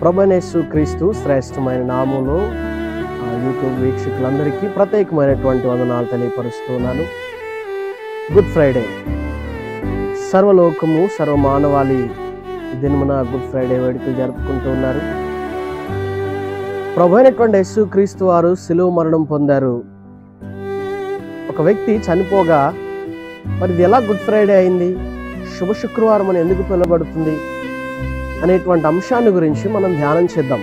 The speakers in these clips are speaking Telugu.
ప్రభువైన యేసుక్రీస్తు శ్రేష్టమైన నామములో యూట్యూబ్ వీక్షకులందరికీ ప్రత్యేకమైనటువంటి వందనాలు తెలియపరుస్తున్నాను. గుడ్ ఫ్రైడే, సర్వలోకము సర్వమానవాళి దినమున గుడ్ ఫ్రైడే వేడుకలు జరుపుకుంటూ ఉన్నారు. ప్రభువైనటువంటి యేసుక్రీస్తు వారు శిలువ మరణం పొందారు. ఒక వ్యక్తి చనిపోగా మరి ఇది ఎలా గుడ్ ఫ్రైడే అయింది, శుభ శుక్రవారం అని ఎందుకు పిలువబడుతుంది అనేటువంటి అంశాన్ని గురించి మనం ధ్యానం చేద్దాం.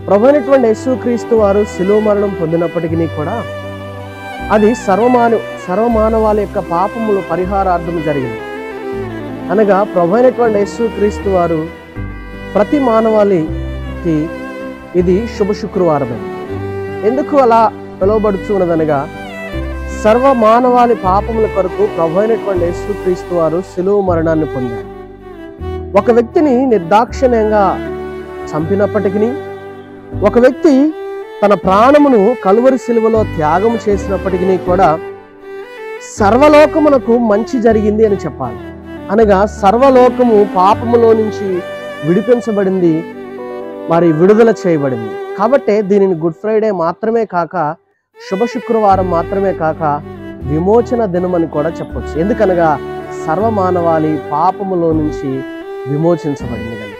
ప్రభువైనటువంటి యేసుక్రీస్తు వారు శిలువ మరణం పొందినప్పటికీ కూడా అది సర్వమానవాళి యొక్క పాపములు పరిహారార్థం జరిగింది. అనగా ప్రభువైనటువంటి యేసుక్రీస్తు వారు ప్రతి మానవాళికి ఇది శుభ శుక్రవారమే. ఎందుకు అలా పిలువబడుచున్నదనగా సర్వమానవాళి పాపముల కొరకు ప్రభువైనటువంటి యేసుక్రీస్తు వారు శిలువ మరణాన్ని పొందారు. ఒక వ్యక్తిని నిర్దాక్షిణ్యంగా చంపినప్పటికీ, ఒక వ్యక్తి తన ప్రాణమును కలువరి శిలువలో త్యాగం చేసినప్పటికీ కూడా సర్వలోకమునకు మంచి జరిగింది అని చెప్పాలి. అనగా సర్వలోకము పాపములో నుంచి విడిపించబడింది, మరి విడుదల చేయబడింది. కాబట్టే దీనిని గుడ్ ఫ్రైడే మాత్రమే కాక, శుభ శుక్రవారం మాత్రమే కాక, విమోచన దినం అని కూడా చెప్పవచ్చు. ఎందుకనగా సర్వమానవాళి పాపములో నుంచి విమోచించబడింది కనుక.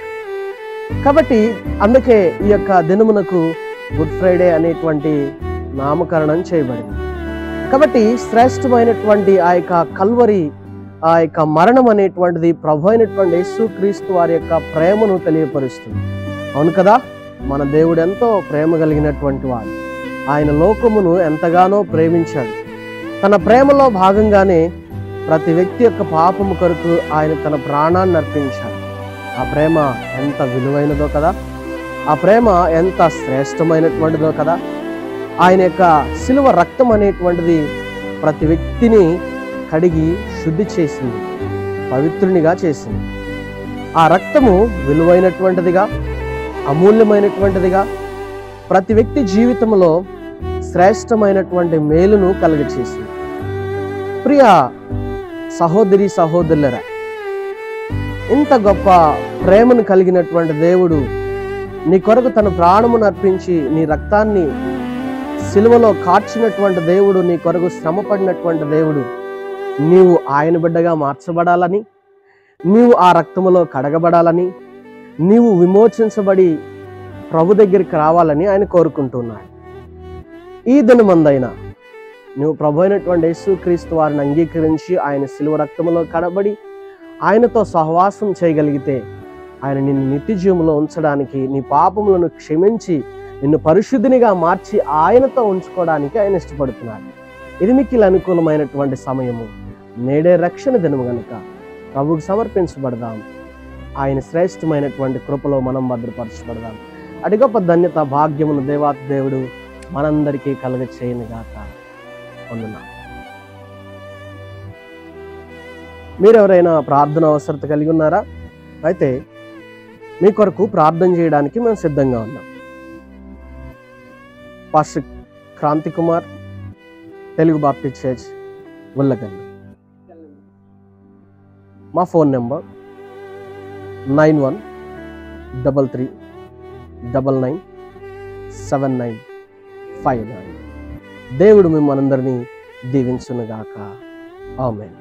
కాబట్టి అందుకే ఈ యొక్క దినమునకు గుడ్ ఫ్రైడే అనేటువంటి నామకరణం చేయబడింది. కాబట్టి శ్రేష్టమైనటువంటి ఆ యొక్క కల్వరి, ఆ యొక్క మరణం అనేటువంటిది ప్రభు అయినటువంటి యేసుక్రీస్తు వారి యొక్క ప్రేమను తెలియపరుస్తుంది. అవును కదా, మన దేవుడు ఎంతో ప్రేమ కలిగినటువంటి వాడు. ఆయన లోకమును ఎంతగానో ప్రేమించాడు. తన ప్రేమలో భాగంగానే ప్రతి వ్యక్తి యొక్క పాపము కొరకు ఆయన తన ప్రాణాన్ని అర్పించాడు. ఆ ప్రేమ ఎంత విలువైనదో కదా, ఆ ప్రేమ ఎంత శ్రేష్టమైనటువంటిదో కదా. ఆయన యొక్క శిలువ రక్తం అనేటువంటిది ప్రతి వ్యక్తిని కడిగి శుద్ధి చేసింది, పవిత్రునిగా చేసింది. ఆ రక్తము విలువైనటువంటిదిగా, అమూల్యమైనటువంటిదిగా, ప్రతి వ్యక్తి జీవితంలో శ్రేష్టమైనటువంటి మేలును కలుగచేసింది. ప్రియ సహోదరి సహోదరులరా, ఇంత గొప్ప ప్రేమను కలిగినటువంటి దేవుడు నీ కొరకు తన ప్రాణమును అర్పించి నీ రక్తాన్ని సిలువలో కార్చినటువంటి దేవుడు, నీ కొరకు శ్రమపడినటువంటి దేవుడు, నీవు ఆయన బిడ్డగా మార్చబడాలని, నీవు ఆ రక్తములో కడగబడాలని, నీవు విమోచించబడి ప్రభు దగ్గరికి రావాలని ఆయన కోరుకుంటున్నాడు. ఈ దినమందైనా నువ్వు ప్రభు అయినటువంటి యేసుక్రీస్తు వారిని అంగీకరించి ఆయన శిలువ రక్తములో కడబడి ఆయనతో సహవాసం చేయగలిగితే ఆయన నిన్ను నిత్య జీవములో ఉంచడానికి, నీ పాపములను క్షమించి నిన్ను పరిశుద్ధినిగా మార్చి ఆయనతో ఉంచుకోవడానికి ఆయన ఇష్టపడుతున్నాడు. ఇది మిక్కిలి అనుకూలమైనటువంటి సమయము. నేడే రక్షణ దినము గనుక ప్రభువుకు సమర్పించబడదాం. ఆయన శ్రేష్టమైనటువంటి కృపలో మనం భద్రపరచబడదాం. అటు గొప్ప ధన్యత భాగ్యమును దేవాతి దేవుడు మనందరికీ కలుగ చేయనుగాక. వందనాలు. మీరెవరైనా ప్రార్థన అవసరత కలిగి ఉన్నారా? అయితే మీ కొరకు ప్రార్థన చేయడానికి మేము సిద్ధంగా ఉన్నాం. Pastor Kranthi Kumar, Telugu baptist church, Ullagallu. మా ఫోన్ నెంబర్ 9133997959. దేవుడు మిమ్మల్ని అందరినీ దీవించునుగాక. ఆమేన్.